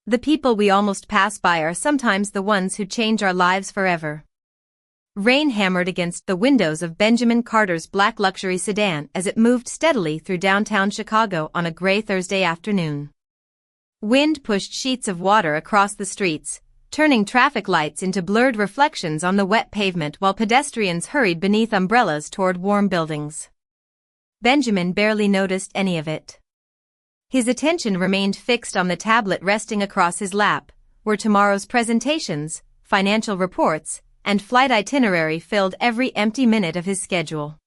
The people we almost pass by are sometimes the ones who change our lives forever. Rain hammered against the windows of Benjamin Carter's black luxury sedan as it moved steadily through downtown Chicago on a gray Thursday afternoon. Wind pushed sheets of water across the streets, turning traffic lights into blurred reflections on the wet pavement while pedestrians hurried beneath umbrellas toward warm buildings. Benjamin barely noticed any of it. His attention remained fixed on the tablet resting across his lap, where tomorrow's presentations, financial reports, and flight itinerary filled every empty minute of his schedule.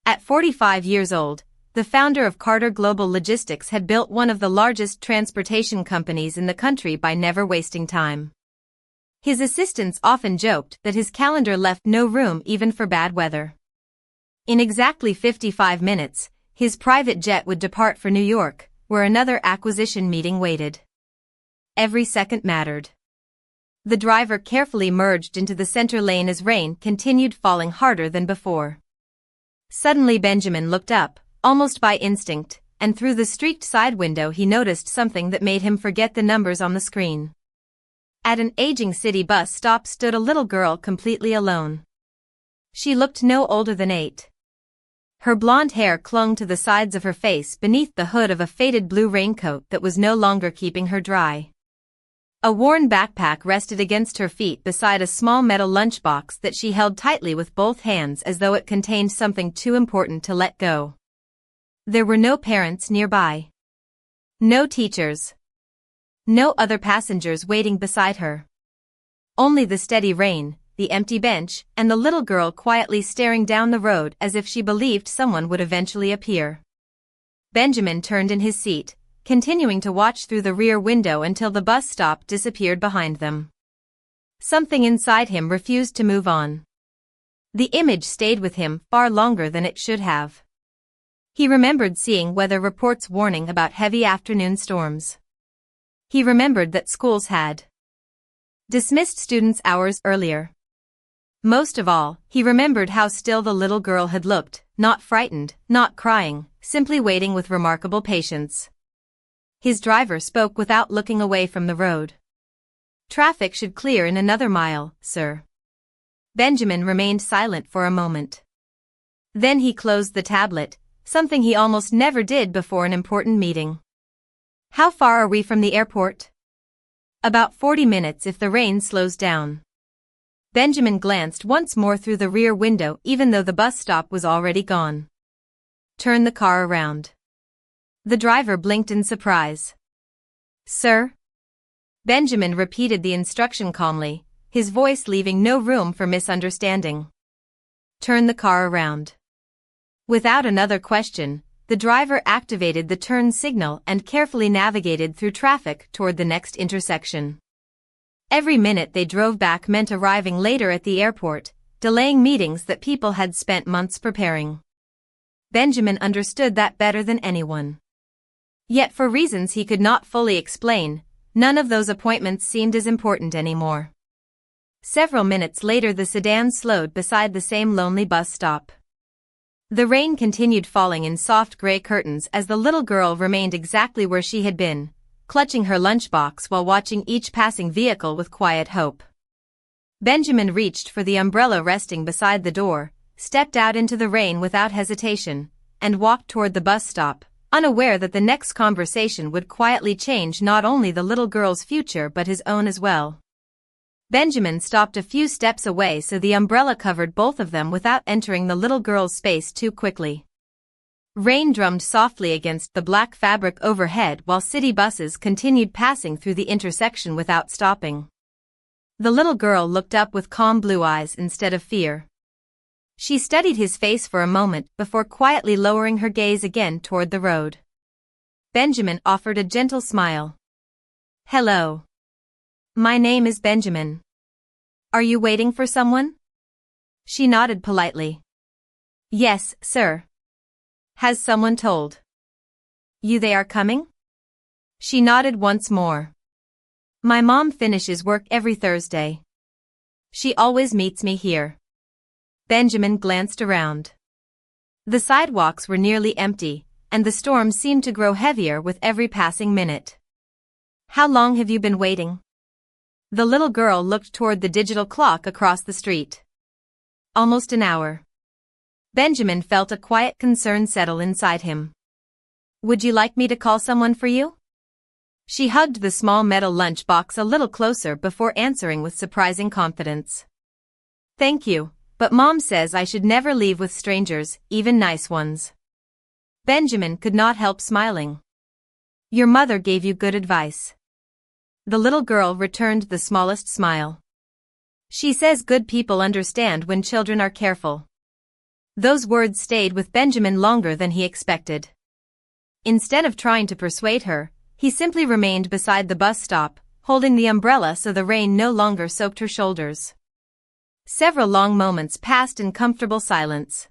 At 45 years old, the founder of Carter Global Logistics had built one of the largest transportation companies in the country by never wasting time. His assistants often joked that his calendar left no room even for bad weather. In exactly 55 minutes, his private jet would depart for New York, where another acquisition meeting waited. Every second mattered. The driver carefully merged into the center lane as rain continued falling harder than before. Suddenly Benjamin looked up, almost by instinct, and through the streaked side window he noticed something that made him forget the numbers on the screen. At an aging city bus stop stood a little girl completely alone. She looked no older than 8. Her blonde hair clung to the sides of her face beneath the hood of a faded blue raincoat that was no longer keeping her dry. A worn backpack rested against her feet beside a small metal lunchbox that she held tightly with both hands as though it contained something too important to let go. There were no parents nearby. No teachers. No other passengers waiting beside her. Only the steady rain, the empty bench, and the little girl quietly staring down the road as if she believed someone would eventually appear. Benjamin turned in his seat, continuing to watch through the rear window until the bus stop disappeared behind them. Something inside him refused to move on. The image stayed with him far longer than it should have. He remembered seeing weather reports warning about heavy afternoon storms. He remembered that schools had dismissed students hours earlier. Most of all, he remembered how still the little girl had looked, not frightened, not crying, simply waiting with remarkable patience. His driver spoke without looking away from the road. "Traffic should clear in another mile, sir." Benjamin remained silent for a moment. Then he closed the tablet, something he almost never did before an important meeting. "How far are we from the airport?" "About 40 minutes if the rain slows down." Benjamin glanced once more through the rear window even though the bus stop was already gone. "Turn the car around." The driver blinked in surprise. "Sir?" Benjamin repeated the instruction calmly, his voice leaving no room for misunderstanding. "Turn the car around." Without another question, the driver activated the turn signal and carefully navigated through traffic toward the next intersection. Every minute they drove back meant arriving later at the airport, delaying meetings that people had spent months preparing. Benjamin understood that better than anyone. Yet for reasons he could not fully explain, none of those appointments seemed as important anymore. Several minutes later the sedan slowed beside the same lonely bus stop. The rain continued falling in soft gray curtains as the little girl remained exactly where she had been, clutching her lunchbox while watching each passing vehicle with quiet hope. Benjamin reached for the umbrella resting beside the door, stepped out into the rain without hesitation, and walked toward the bus stop, unaware that the next conversation would quietly change not only the little girl's future but his own as well. Benjamin stopped a few steps away so the umbrella covered both of them without entering the little girl's space too quickly. Rain drummed softly against the black fabric overhead while city buses continued passing through the intersection without stopping. The little girl looked up with calm blue eyes instead of fear. She studied his face for a moment before quietly lowering her gaze again toward the road. Benjamin offered a gentle smile. "Hello. My name is Benjamin. Are you waiting for someone?" She nodded politely. "Yes, sir." "Has someone told you they are coming?" She nodded once more. "My mom finishes work every Thursday. She always meets me here." Benjamin glanced around. The sidewalks were nearly empty, and the storm seemed to grow heavier with every passing minute. How long have you been waiting? The little girl looked toward the digital clock across the street. Almost an hour. Benjamin felt a quiet concern settle inside him. Would you like me to call someone for you? She hugged the small metal lunchbox a little closer before answering with surprising confidence. Thank you, but Mom says I should never leave with strangers, even nice ones. Benjamin could not help smiling. Your mother gave you good advice. The little girl returned the smallest smile. She says good people understand when children are careful. Those words stayed with Benjamin longer than he expected. Instead of trying to persuade her, he simply remained beside the bus stop, holding the umbrella so the rain no longer soaked her shoulders. Several long moments passed in comfortable silence.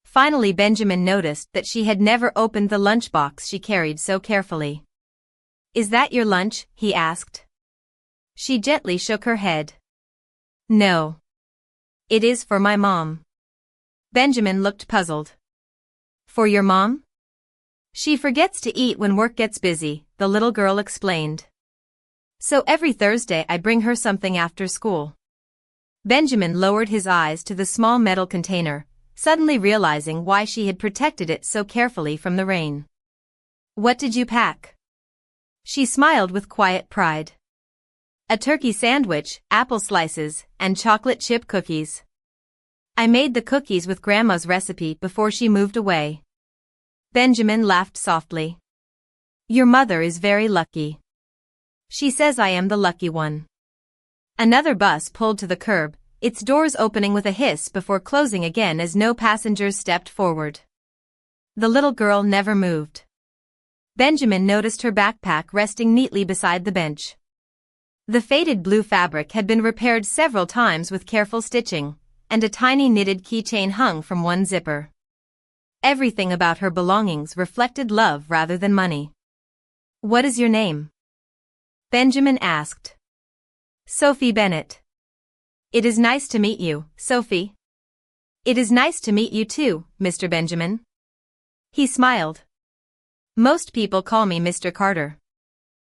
Finally Benjamin noticed that she had never opened the lunchbox she carried so carefully. Is that your lunch? He asked. She gently shook her head. No. It is for my mom. Benjamin looked puzzled. For your mom? She forgets to eat when work gets busy, the little girl explained. So every Thursday I bring her something after school. Benjamin lowered his eyes to the small metal container, suddenly realizing why she had protected it so carefully from the rain. What did you pack? She smiled with quiet pride. A turkey sandwich, apple slices, and chocolate chip cookies. I made the cookies with Grandma's recipe before she moved away. Benjamin laughed softly. Your mother is very lucky. She says I am the lucky one. Another bus pulled to the curb, its doors opening with a hiss before closing again as no passengers stepped forward. The little girl never moved. Benjamin noticed her backpack resting neatly beside the bench. The faded blue fabric had been repaired several times with careful stitching, and a tiny knitted keychain hung from one zipper. Everything about her belongings reflected love rather than money. What is your name? Benjamin asked. Sophie Bennett. It is nice to meet you, Sophie. It is nice to meet you too, Mr. Benjamin. He smiled. Most people call me Mr. Carter.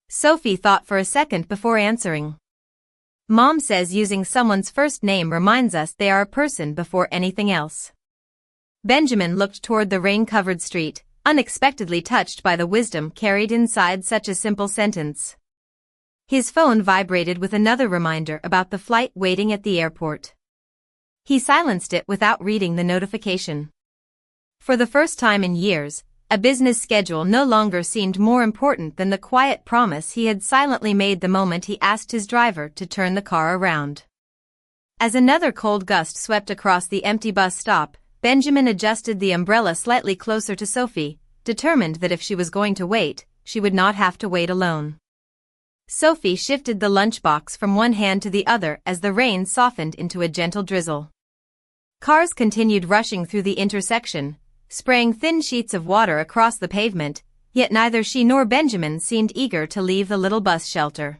Sophie thought for a second before answering. Mom says using someone's first name reminds us they are a person before anything else. Benjamin looked toward the rain-covered street, unexpectedly touched by the wisdom carried inside such a simple sentence. His phone vibrated with another reminder about the flight waiting at the airport. He silenced it without reading the notification. For the first time in years, a business schedule no longer seemed more important than the quiet promise he had silently made the moment he asked his driver to turn the car around. As another cold gust swept across the empty bus stop, Benjamin adjusted the umbrella slightly closer to Sophie, determined that if she was going to wait, she would not have to wait alone. Sophie shifted the lunchbox from one hand to the other as the rain softened into a gentle drizzle. Cars continued rushing through the intersection, spraying thin sheets of water across the pavement, yet neither she nor Benjamin seemed eager to leave the little bus shelter.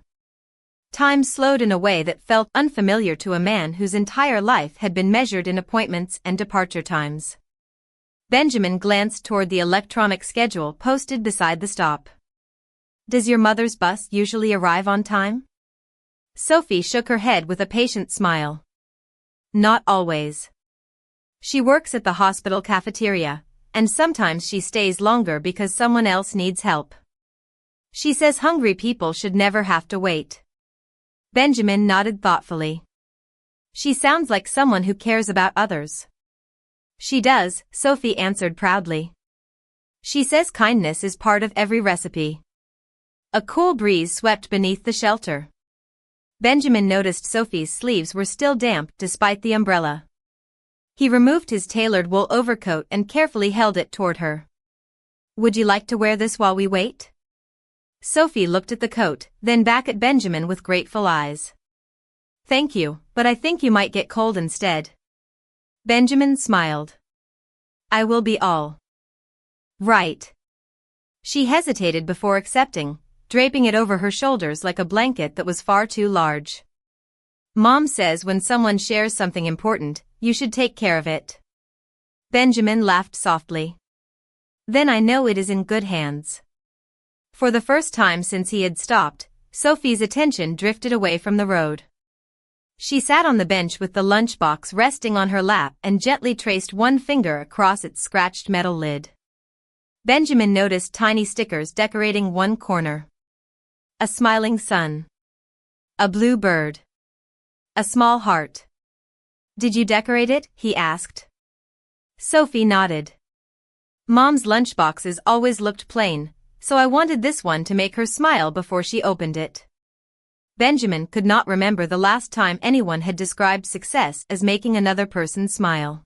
Time slowed in a way that felt unfamiliar to a man whose entire life had been measured in appointments and departure times. Benjamin glanced toward the electronic schedule posted beside the stop. Does your mother's bus usually arrive on time? Sophie shook her head with a patient smile. Not always. She works at the hospital cafeteria, and sometimes she stays longer because someone else needs help. She says hungry people should never have to wait. Benjamin nodded thoughtfully. She sounds like someone who cares about others. She does, Sophie answered proudly. She says kindness is part of every recipe. A cool breeze swept beneath the shelter. Benjamin noticed Sophie's sleeves were still damp despite the umbrella. He removed his tailored wool overcoat and carefully held it toward her. Would you like to wear this while we wait? Sophie looked at the coat, then back at Benjamin with grateful eyes. Thank you, but I think you might get cold instead. Benjamin smiled. I will be all right. She hesitated before accepting, draping it over her shoulders like a blanket that was far too large. Mom says when someone shares something important, you should take care of it. Benjamin laughed softly. Then I know it is in good hands. For the first time since he had stopped, Sophie's attention drifted away from the road. She sat on the bench with the lunchbox resting on her lap and gently traced one finger across its scratched metal lid. Benjamin noticed tiny stickers decorating one corner. A smiling sun. A blue bird. A small heart. "Did you decorate it?" he asked. Sophie nodded. Mom's lunchboxes always looked plain, so I wanted this one to make her smile before she opened it. Benjamin could not remember the last time anyone had described success as making another person smile.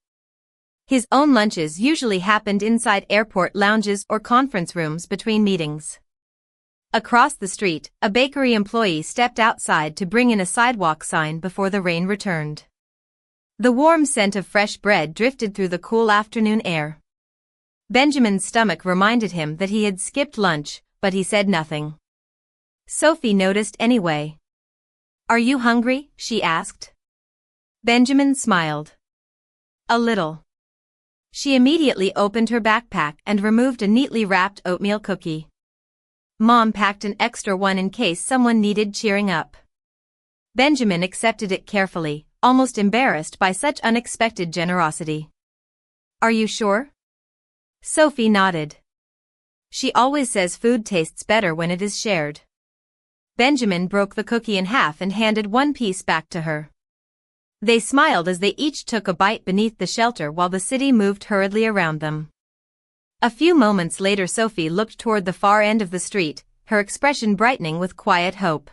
His own lunches usually happened inside airport lounges or conference rooms between meetings. Across the street, a bakery employee stepped outside to bring in a sidewalk sign before the rain returned. The warm scent of fresh bread drifted through the cool afternoon air. Benjamin's stomach reminded him that he had skipped lunch, but he said nothing. Sophie noticed anyway. "Are you hungry?" she asked. Benjamin smiled. "A little." She immediately opened her backpack and removed a neatly wrapped oatmeal cookie. Mom packed an extra one in case someone needed cheering up. Benjamin accepted it carefully, almost embarrassed by such unexpected generosity. "Are you sure?" Sophie nodded. She always says food tastes better when it is shared. Benjamin broke the cookie in half and handed one piece back to her. They smiled as they each took a bite beneath the shelter while the city moved hurriedly around them. A few moments later Sophie looked toward the far end of the street, her expression brightening with quiet hope.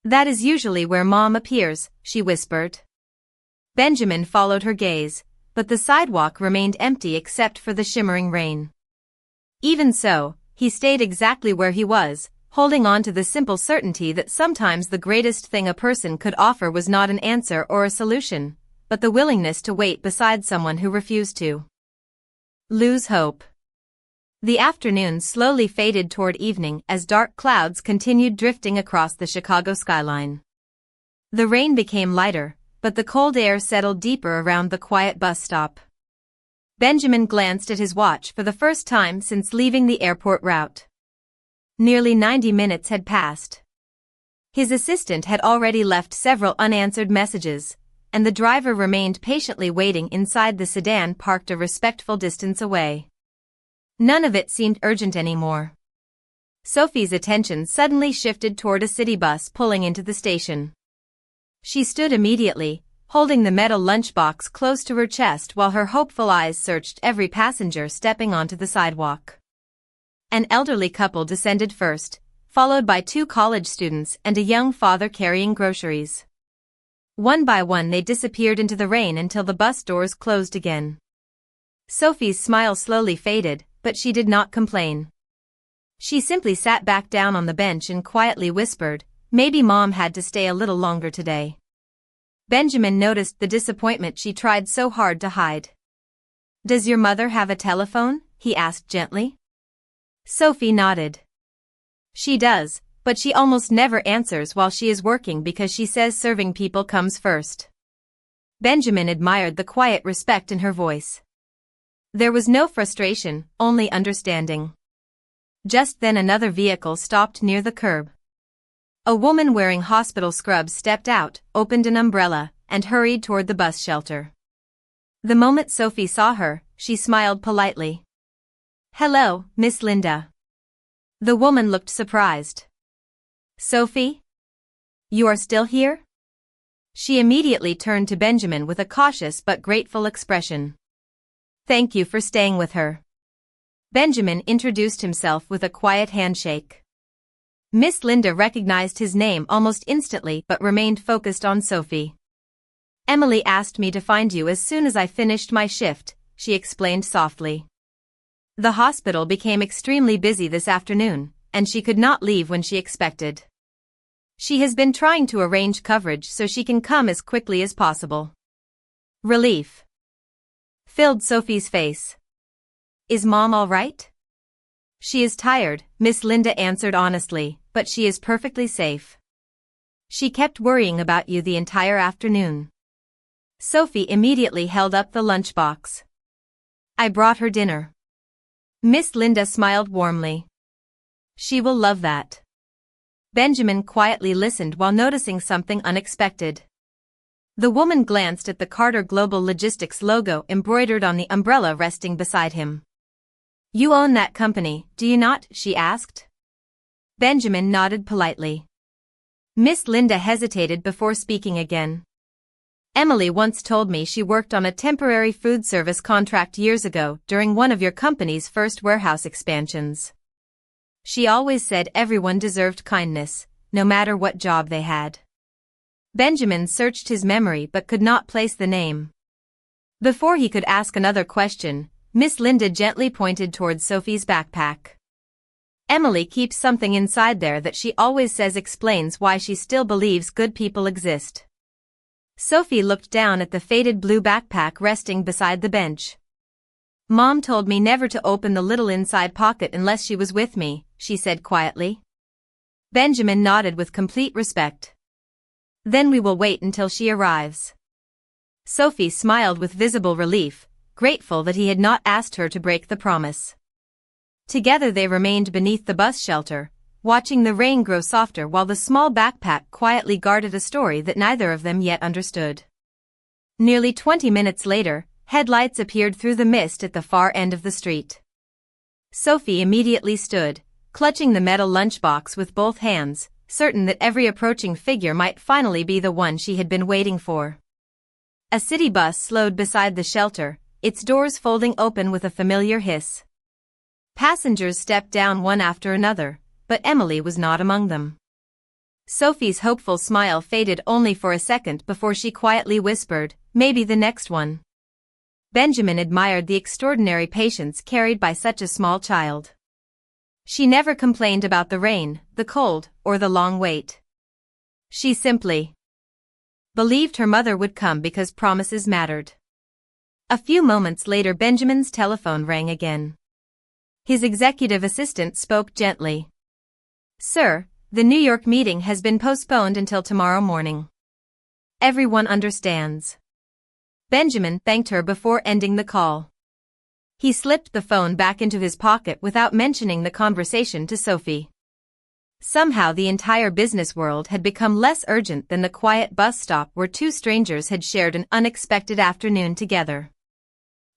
"That is usually where Mom appears," she whispered. Benjamin followed her gaze, but the sidewalk remained empty except for the shimmering rain. Even so, he stayed exactly where he was, holding on to the simple certainty that sometimes the greatest thing a person could offer was not an answer or a solution, but the willingness to wait beside someone who refused to lose hope. The afternoon slowly faded toward evening as dark clouds continued drifting across the Chicago skyline. The rain became lighter, but the cold air settled deeper around the quiet bus stop. Benjamin glanced at his watch for the first time since leaving the airport route. Nearly 90 minutes had passed. His assistant had already left several unanswered messages, and the driver remained patiently waiting inside the sedan parked a respectful distance away. None of it seemed urgent anymore. Sophie's attention suddenly shifted toward a city bus pulling into the station. She stood immediately, holding the metal lunchbox close to her chest while her hopeful eyes searched every passenger stepping onto the sidewalk. An elderly couple descended first, followed by 2 college students and a young father carrying groceries. One by one they disappeared into the rain until the bus doors closed again. Sophie's smile slowly faded, but she did not complain. She simply sat back down on the bench and quietly whispered, "Maybe Mom had to stay a little longer today." Benjamin noticed the disappointment she tried so hard to hide. "Does your mother have a telephone?" he asked gently. Sophie nodded. "She does, but she almost never answers while she is working because she says serving people comes first." Benjamin admired the quiet respect in her voice. There was no frustration, only understanding. Just then another vehicle stopped near the curb. A woman wearing hospital scrubs stepped out, opened an umbrella, and hurried toward the bus shelter. The moment Sophie saw her, she smiled politely. "Hello, Miss Linda." The woman looked surprised. "Sophie? You are still here?" She immediately turned to Benjamin with a cautious but grateful expression. "Thank you for staying with her." Benjamin introduced himself with a quiet handshake. Miss Linda recognized his name almost instantly but remained focused on Sophie. "Emily asked me to find you as soon as I finished my shift," she explained softly. The hospital became extremely busy this afternoon, and she could not leave when she expected. She has been trying to arrange coverage so she can come as quickly as possible. Relief filled Sophie's face. "Is Mom all right?" "She is tired," Miss Linda answered honestly, "but she is perfectly safe. She kept worrying about you the entire afternoon." Sophie immediately held up the lunchbox. "I brought her dinner." Miss Linda smiled warmly. She will love that. Benjamin quietly listened while noticing something unexpected. The woman glanced at the Carter Global Logistics logo embroidered on the umbrella resting beside him. You own that company, do you not? She asked. Benjamin nodded politely. Miss Linda hesitated before speaking again. Emily once told me she worked on a temporary food service contract years ago during one of your company's first warehouse expansions. She always said everyone deserved kindness, no matter what job they had. Benjamin searched his memory but could not place the name. Before he could ask another question, Miss Linda gently pointed towards Sophie's backpack. Emily keeps something inside there that she always says explains why she still believes good people exist. Sophie looked down at the faded blue backpack resting beside the bench. Mom told me never to open the little inside pocket unless she was with me, she said quietly. Benjamin nodded with complete respect. Then we will wait until she arrives. Sophie smiled with visible relief, grateful that he had not asked her to break the promise. Together they remained beneath the bus shelter, watching the rain grow softer while the small backpack quietly guarded a story that neither of them yet understood. Nearly 20 minutes later, headlights appeared through the mist at the far end of the street. Sophie immediately stood, clutching the metal lunchbox with both hands, certain that every approaching figure might finally be the one she had been waiting for. A city bus slowed beside the shelter, its doors folding open with a familiar hiss. Passengers stepped down one after another, but Emily was not among them. Sophie's hopeful smile faded only for a second before she quietly whispered, "Maybe the next one." Benjamin admired the extraordinary patience carried by such a small child. She never complained about the rain, the cold, or the long wait. She simply believed her mother would come because promises mattered. A few moments later Benjamin's telephone rang again. His executive assistant spoke gently. Sir, the New York meeting has been postponed until tomorrow morning. Everyone understands. Benjamin thanked her before ending the call. He slipped the phone back into his pocket without mentioning the conversation to Sophie. Somehow the entire business world had become less urgent than the quiet bus stop where two strangers had shared an unexpected afternoon together.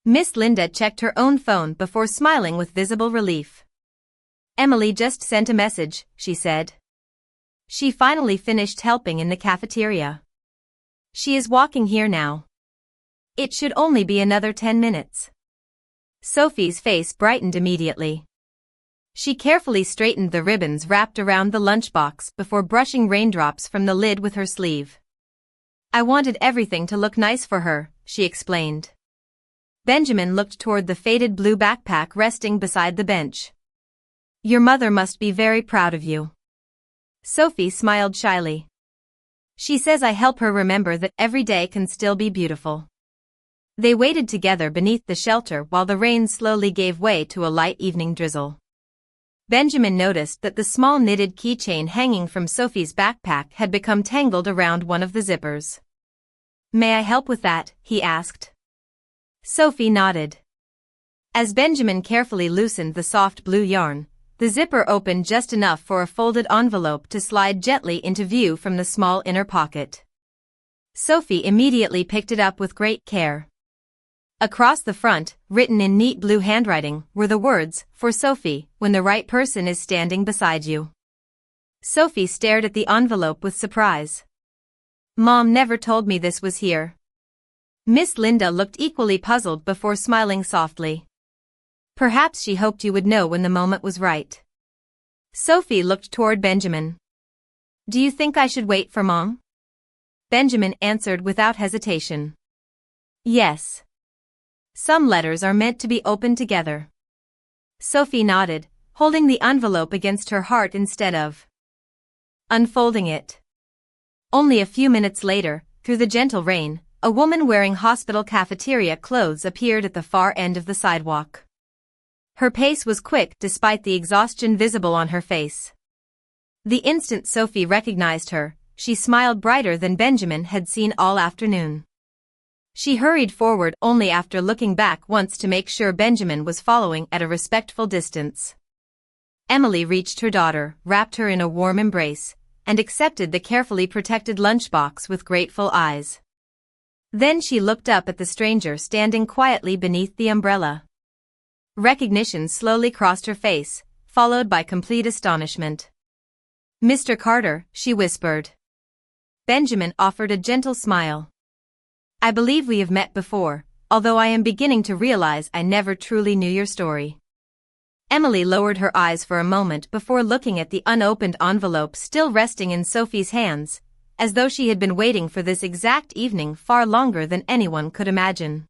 Miss Linda checked her own phone before smiling with visible relief. Emily just sent a message, she said. She finally finished helping in the cafeteria. She is walking here now. It should only be another 10 minutes. Sophie's face brightened immediately. She carefully straightened the ribbons wrapped around the lunchbox before brushing raindrops from the lid with her sleeve. I wanted everything to look nice for her, she explained. Benjamin looked toward the faded blue backpack resting beside the bench. Your mother must be very proud of you. Sophie smiled shyly. She says I help her remember that every day can still be beautiful. They waited together beneath the shelter while the rain slowly gave way to a light evening drizzle. Benjamin noticed that the small knitted keychain hanging from Sophie's backpack had become tangled around one of the zippers. May I help with that? He asked. Sophie nodded. As Benjamin carefully loosened the soft blue yarn, the zipper opened just enough for a folded envelope to slide gently into view from the small inner pocket. Sophie immediately picked it up with great care. Across the front, written in neat blue handwriting, were the words, "For Sophie, when the right person is standing beside you." Sophie stared at the envelope with surprise. Mom never told me this was here. Miss Linda looked equally puzzled before smiling softly. Perhaps she hoped you would know when the moment was right. Sophie looked toward Benjamin. Do you think I should wait for Mom? Benjamin answered without hesitation. Yes. Some letters are meant to be opened together. Sophie nodded, holding the envelope against her heart instead of unfolding it. Only a few minutes later, through the gentle rain, a woman wearing hospital cafeteria clothes appeared at the far end of the sidewalk. Her pace was quick despite the exhaustion visible on her face. The instant Sophie recognized her, she smiled brighter than Benjamin had seen all afternoon. She hurried forward only after looking back once to make sure Benjamin was following at a respectful distance. Emily reached her daughter, wrapped her in a warm embrace, and accepted the carefully protected lunchbox with grateful eyes. Then she looked up at the stranger standing quietly beneath the umbrella. Recognition slowly crossed her face, followed by complete astonishment. "Mr. Carter," she whispered. Benjamin offered a gentle smile. "I believe we have met before, although I am beginning to realize I never truly knew your story." Emily lowered her eyes for a moment before looking at the unopened envelope still resting in Sophie's hands, as though she had been waiting for this exact evening far longer than anyone could imagine.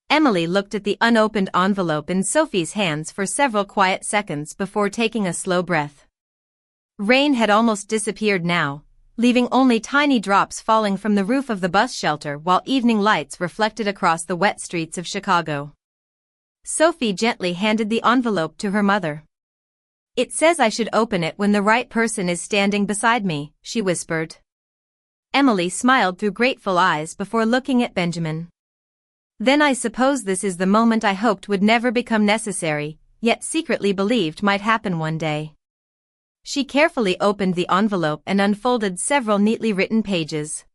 Emily looked at the unopened envelope in Sophie's hands for several quiet seconds before taking a slow breath. Rain had almost disappeared now, leaving only tiny drops falling from the roof of the bus shelter while evening lights reflected across the wet streets of Chicago. Sophie gently handed the envelope to her mother. "It says I should open it when the right person is standing beside me," she whispered. Emily smiled through grateful eyes before looking at Benjamin. "Then I suppose this is the moment I hoped would never become necessary, yet secretly believed might happen one day." She carefully opened the envelope and unfolded several neatly written pages.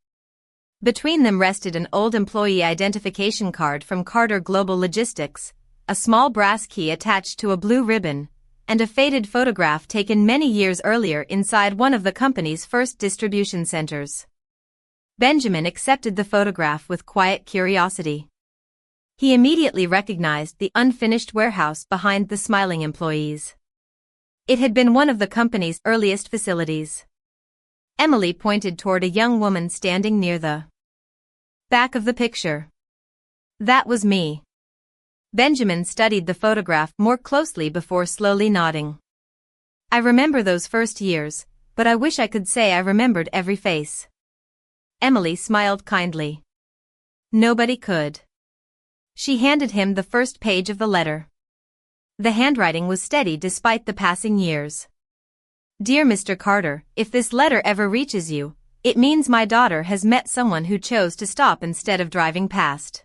Between them rested an old employee identification card from Carter Global Logistics, a small brass key attached to a blue ribbon, and a faded photograph taken many years earlier inside one of the company's first distribution centers. Benjamin accepted the photograph with quiet curiosity. He immediately recognized the unfinished warehouse behind the smiling employees. It had been one of the company's earliest facilities. Emily pointed toward a young woman standing near the back of the picture. "That was me." Benjamin studied the photograph more closely before slowly nodding. "I remember those first years, but I wish I could say I remembered every face." Emily smiled kindly. Nobody could. She handed him the first page of the letter. The handwriting was steady despite the passing years. "Dear Mr. Carter, if this letter ever reaches you, it means my daughter has met someone who chose to stop instead of driving past.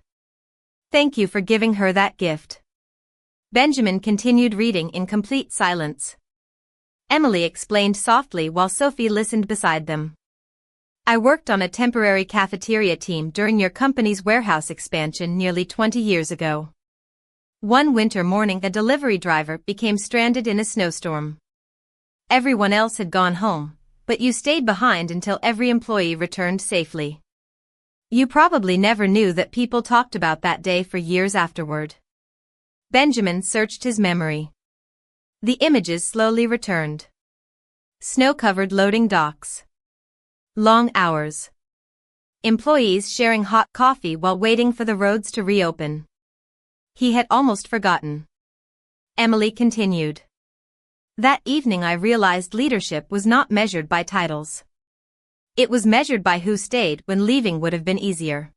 Thank you for giving her that gift." Benjamin continued reading in complete silence. Emily explained softly while Sophie listened beside them. "I worked on a temporary cafeteria team during your company's warehouse expansion nearly 20 years ago. One winter morning a delivery driver became stranded in a snowstorm. Everyone else had gone home, but you stayed behind until every employee returned safely. You probably never knew that people talked about that day for years afterward." Benjamin searched his memory. The images slowly returned. Snow-covered loading docks. Long hours. Employees sharing hot coffee while waiting for the roads to reopen. He had almost forgotten. Emily continued. "That evening I realized leadership was not measured by titles. It was measured by who stayed when leaving would have been easier."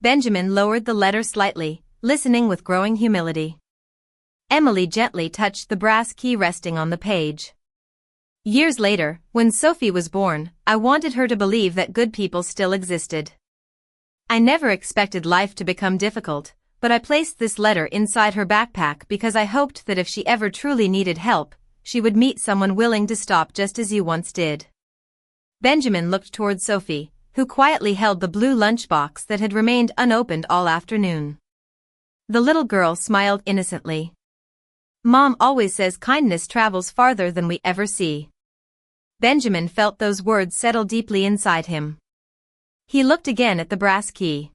Benjamin lowered the letter slightly, listening with growing humility. Emily gently touched the brass key resting on the page. "Years later, when Sophie was born, I wanted her to believe that good people still existed. I never expected life to become difficult, but I placed this letter inside her backpack because I hoped that if she ever truly needed help, she would meet someone willing to stop just as you once did." Benjamin looked toward Sophie, who quietly held the blue lunchbox that had remained unopened all afternoon. The little girl smiled innocently. "Mom always says kindness travels farther than we ever see." Benjamin felt those words settle deeply inside him. He looked again at the brass key.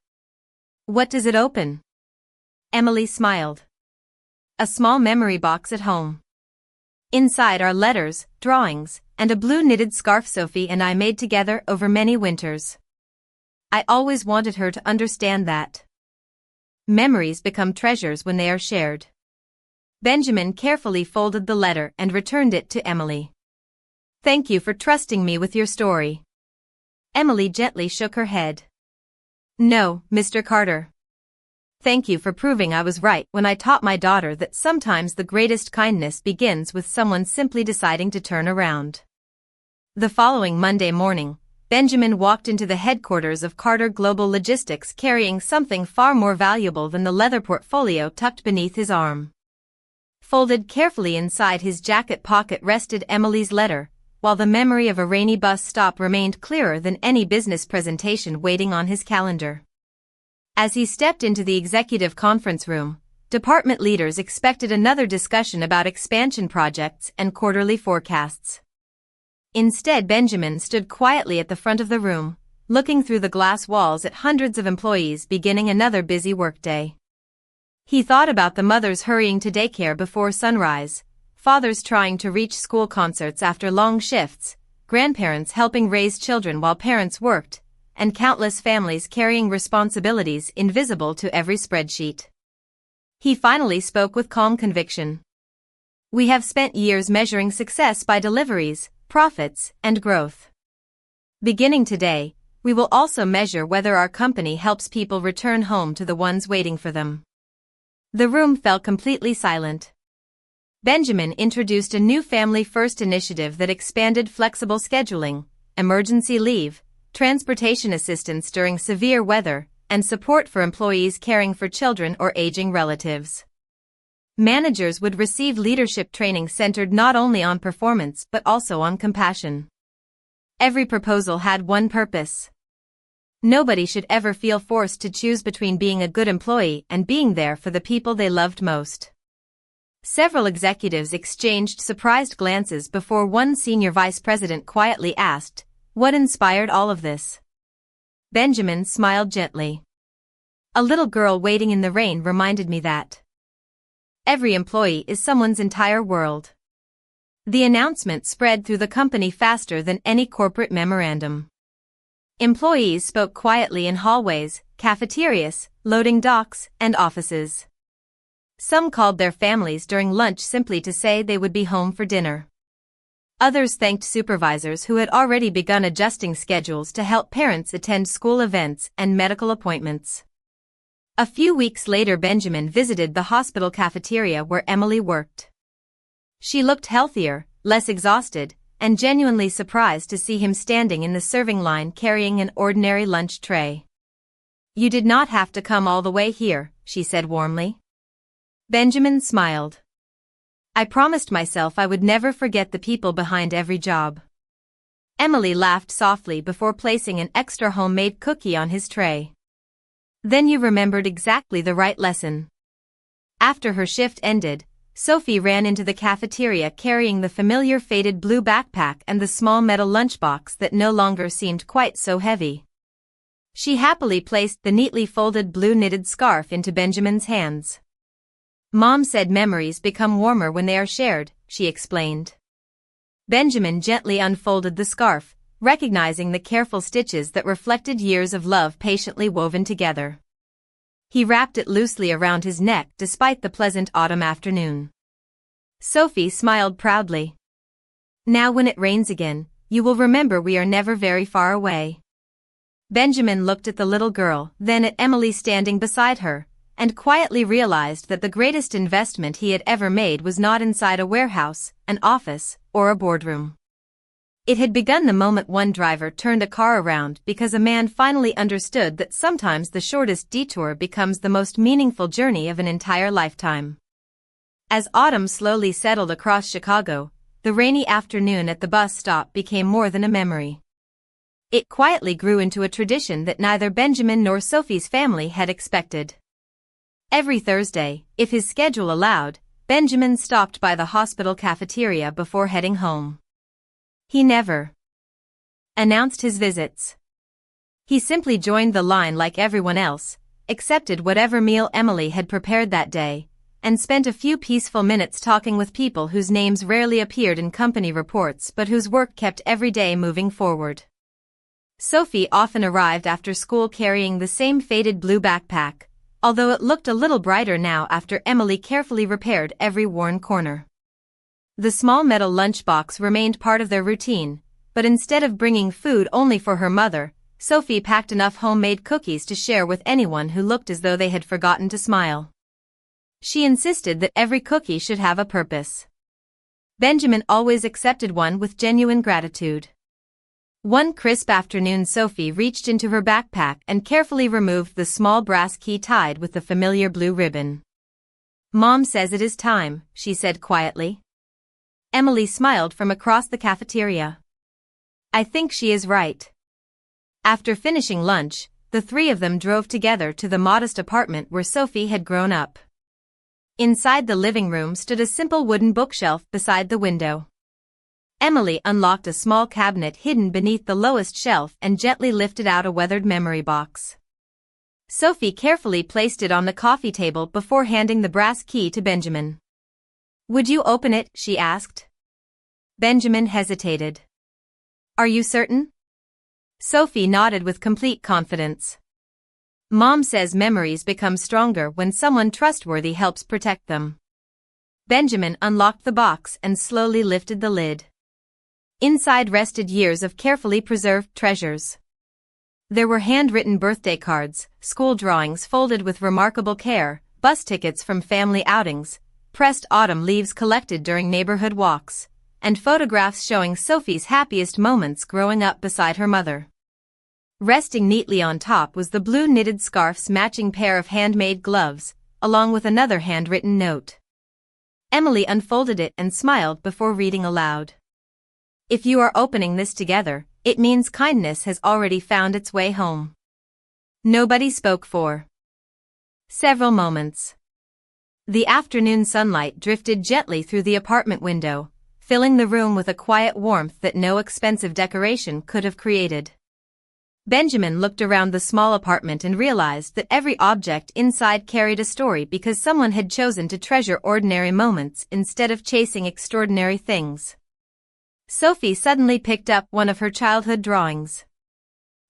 "What does it open?" Emily smiled. "A small memory box at home. Inside are letters, drawings, and a blue knitted scarf Sophie and I made together over many winters. I always wanted her to understand that memories become treasures when they are shared." Benjamin carefully folded the letter and returned it to Emily. "Thank you for trusting me with your story." Emily gently shook her head. "No, Mr. Carter. Thank you for proving I was right when I taught my daughter that sometimes the greatest kindness begins with someone simply deciding to turn around." The following Monday morning, Benjamin walked into the headquarters of Carter Global Logistics carrying something far more valuable than the leather portfolio tucked beneath his arm. Folded carefully inside his jacket pocket rested Emily's letter, while the memory of a rainy bus stop remained clearer than any business presentation waiting on his calendar. As he stepped into the executive conference room, department leaders expected another discussion about expansion projects and quarterly forecasts. Instead, Benjamin stood quietly at the front of the room, looking through the glass walls at hundreds of employees beginning another busy workday. He thought about the mothers hurrying to daycare before sunrise, fathers trying to reach school concerts after long shifts, grandparents helping raise children while parents worked, and countless families carrying responsibilities invisible to every spreadsheet. He finally spoke with calm conviction. We have spent years measuring success by deliveries, profits, and growth. Beginning today, we will also measure whether our company helps people return home to the ones waiting for them. The room fell completely silent. Benjamin introduced a new family-first initiative that expanded flexible scheduling, emergency leave, transportation assistance during severe weather, and support for employees caring for children or aging relatives. Managers would receive leadership training centered not only on performance but also on compassion. Every proposal had one purpose. Nobody should ever feel forced to choose between being a good employee and being there for the people they loved most. Several executives exchanged surprised glances before one senior vice president quietly asked, "What inspired all of this?" Benjamin smiled gently. "A little girl waiting in the rain reminded me that every employee is someone's entire world." The announcement spread through the company faster than any corporate memorandum. Employees spoke quietly in hallways, cafeterias, loading docks, and offices. Some called their families during lunch simply to say they would be home for dinner. Others thanked supervisors who had already begun adjusting schedules to help parents attend school events and medical appointments. A few weeks later, Benjamin visited the hospital cafeteria where Emily worked. She looked healthier, less exhausted, and genuinely surprised to see him standing in the serving line carrying an ordinary lunch tray. "You did not have to come all the way here," she said warmly. Benjamin smiled. "I promised myself I would never forget the people behind every job." Emily laughed softly before placing an extra homemade cookie on his tray. "Then you remembered exactly the right lesson." After her shift ended, Sophie ran into the cafeteria carrying the familiar faded blue backpack and the small metal lunchbox that no longer seemed quite so heavy. She happily placed the neatly folded blue knitted scarf into Benjamin's hands. "Mom said memories become warmer when they are shared," she explained. Benjamin gently unfolded the scarf, recognizing the careful stitches that reflected years of love patiently woven together. He wrapped it loosely around his neck despite the pleasant autumn afternoon. Sophie smiled proudly. "Now when it rains again, you will remember we are never very far away." Benjamin looked at the little girl, then at Emily standing beside her, and quietly realized that the greatest investment he had ever made was not inside a warehouse, an office, or a boardroom. It had begun the moment one driver turned a car around because a man finally understood that sometimes the shortest detour becomes the most meaningful journey of an entire lifetime. As autumn slowly settled across Chicago, the rainy afternoon at the bus stop became more than a memory. It quietly grew into a tradition that neither Benjamin nor Sophie's family had expected. Every Thursday, if his schedule allowed, Benjamin stopped by the hospital cafeteria before heading home. He never announced his visits. He simply joined the line like everyone else, accepted whatever meal Emily had prepared that day, and spent a few peaceful minutes talking with people whose names rarely appeared in company reports but whose work kept every day moving forward. Sophie often arrived after school carrying the same faded blue backpack, although it looked a little brighter now after Emily carefully repaired every worn corner. The small metal lunchbox remained part of their routine, but instead of bringing food only for her mother, Sophie packed enough homemade cookies to share with anyone who looked as though they had forgotten to smile. She insisted that every cookie should have a purpose. Benjamin always accepted one with genuine gratitude. One crisp afternoon, Sophie reached into her backpack and carefully removed the small brass key tied with the familiar blue ribbon. Mom says it is time, she said quietly. Emily smiled from across the cafeteria. I think she is right. After finishing lunch, the three of them drove together to the modest apartment where Sophie had grown up. Inside the living room stood a simple wooden bookshelf beside the window. Emily unlocked a small cabinet hidden beneath the lowest shelf and gently lifted out a weathered memory box. Sophie carefully placed it on the coffee table before handing the brass key to Benjamin. Would you open it? She asked. Benjamin hesitated. Are you certain? Sophie nodded with complete confidence. Mom says memories become stronger when someone trustworthy helps protect them. Benjamin unlocked the box and slowly lifted the lid. Inside rested years of carefully preserved treasures. There were handwritten birthday cards, school drawings folded with remarkable care, bus tickets from family outings, pressed autumn leaves collected during neighborhood walks, and photographs showing Sophie's happiest moments growing up beside her mother. Resting neatly on top was the blue knitted scarf's matching pair of handmade gloves, along with another handwritten note. Emily unfolded it and smiled before reading aloud. If you are opening this together, it means kindness has already found its way home. Nobody spoke for several moments. The afternoon sunlight drifted gently through the apartment window, filling the room with a quiet warmth that no expensive decoration could have created. Benjamin looked around the small apartment and realized that every object inside carried a story because someone had chosen to treasure ordinary moments instead of chasing extraordinary things. Sophie suddenly picked up one of her childhood drawings.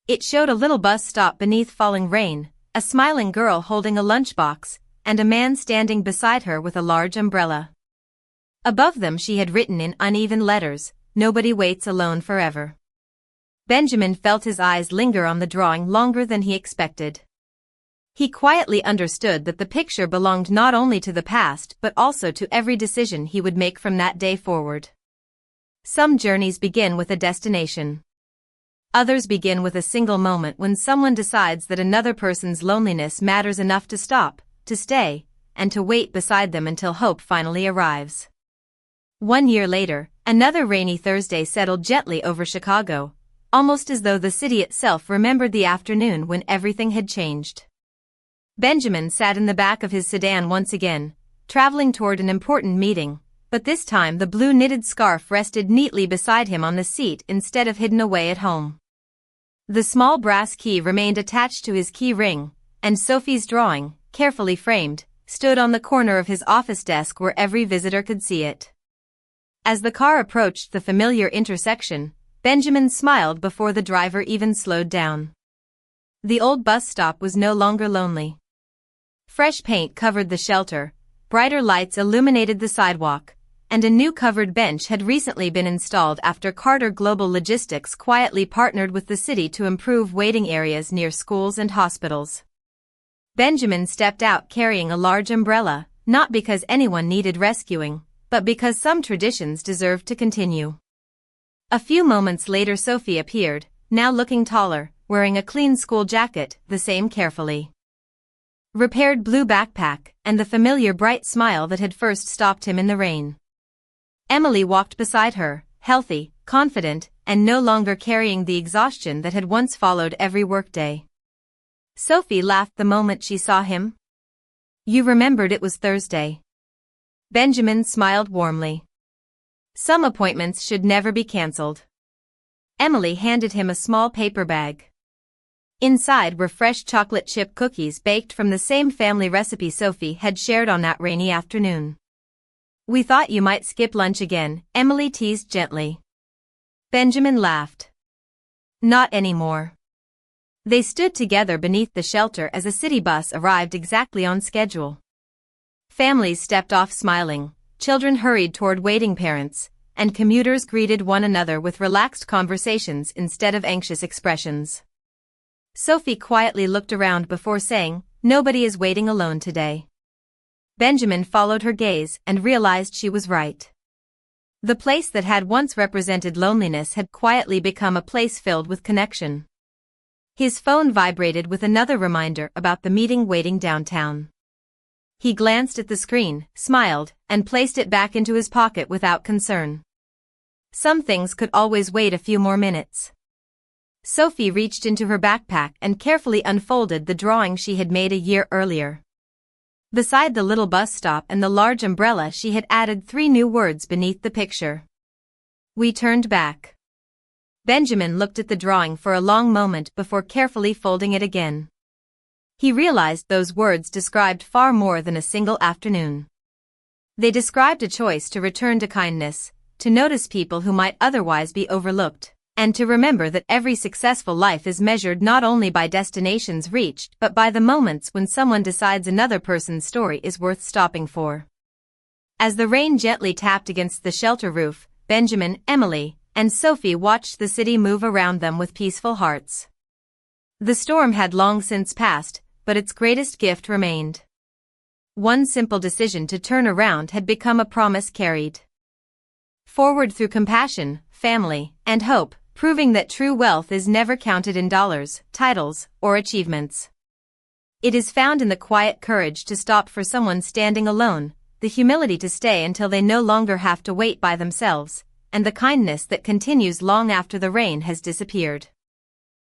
It showed a little bus stop beneath falling rain, a smiling girl holding a lunchbox, and a man standing beside her with a large umbrella. Above them she had written in uneven letters, "Nobody waits alone forever." Benjamin felt his eyes linger on the drawing longer than he expected. He quietly understood that the picture belonged not only to the past but also to every decision he would make from that day forward. Some journeys begin with a destination. Others begin with a single moment when someone decides that another person's loneliness matters enough to stop, to stay, and to wait beside them until hope finally arrives. 1 year later, another rainy Thursday settled gently over Chicago, almost as though the city itself remembered the afternoon when everything had changed. Benjamin sat in the back of his sedan once again, traveling toward an important meeting, but this time the blue knitted scarf rested neatly beside him on the seat instead of hidden away at home. The small brass key remained attached to his key ring, and Sophie's drawing, carefully framed, stood on the corner of his office desk where every visitor could see it. As the car approached the familiar intersection, Benjamin smiled before the driver even slowed down. The old bus stop was no longer lonely. Fresh paint covered the shelter, brighter lights illuminated the sidewalk, and a new covered bench had recently been installed after Carter Global Logistics quietly partnered with the city to improve waiting areas near schools and hospitals. Benjamin stepped out carrying a large umbrella, not because anyone needed rescuing, but because some traditions deserved to continue. A few moments later Sophie appeared, now looking taller, wearing a clean school jacket, the same carefully repaired blue backpack, and the familiar bright smile that had first stopped him in the rain. Emily walked beside her, healthy, confident, and no longer carrying the exhaustion that had once followed every workday. Sophie laughed the moment she saw him. You remembered it was Thursday. Benjamin smiled warmly. Some appointments should never be cancelled. Emily handed him a small paper bag. Inside were fresh chocolate chip cookies baked from the same family recipe Sophie had shared on that rainy afternoon. We thought you might skip lunch again, Emily teased gently. Benjamin laughed. Not anymore. They stood together beneath the shelter as a city bus arrived exactly on schedule. Families stepped off smiling, children hurried toward waiting parents, and commuters greeted one another with relaxed conversations instead of anxious expressions. Sophie quietly looked around before saying, "Nobody is waiting alone today." Benjamin followed her gaze and realized she was right. The place that had once represented loneliness had quietly become a place filled with connection. His phone vibrated with another reminder about the meeting waiting downtown. He glanced at the screen, smiled, and placed it back into his pocket without concern. Some things could always wait a few more minutes. Sophie reached into her backpack and carefully unfolded the drawing she had made a year earlier. Beside the little bus stop and the large umbrella, she had added 3 new words beneath the picture. We turned back. Benjamin looked at the drawing for a long moment before carefully folding it again. He realized those words described far more than a single afternoon. They described a choice to return to kindness, to notice people who might otherwise be overlooked, and to remember that every successful life is measured not only by destinations reached but by the moments when someone decides another person's story is worth stopping for. As the rain gently tapped against the shelter roof, Benjamin, Emily, and Sophie watched the city move around them with peaceful hearts. The storm had long since passed, but its greatest gift remained. One simple decision to turn around had become a promise carried forward through compassion, family, and hope, proving that true wealth is never counted in dollars, titles, or achievements. It is found in the quiet courage to stop for someone standing alone, the humility to stay until they no longer have to wait by themselves, and the kindness that continues long after the rain has disappeared.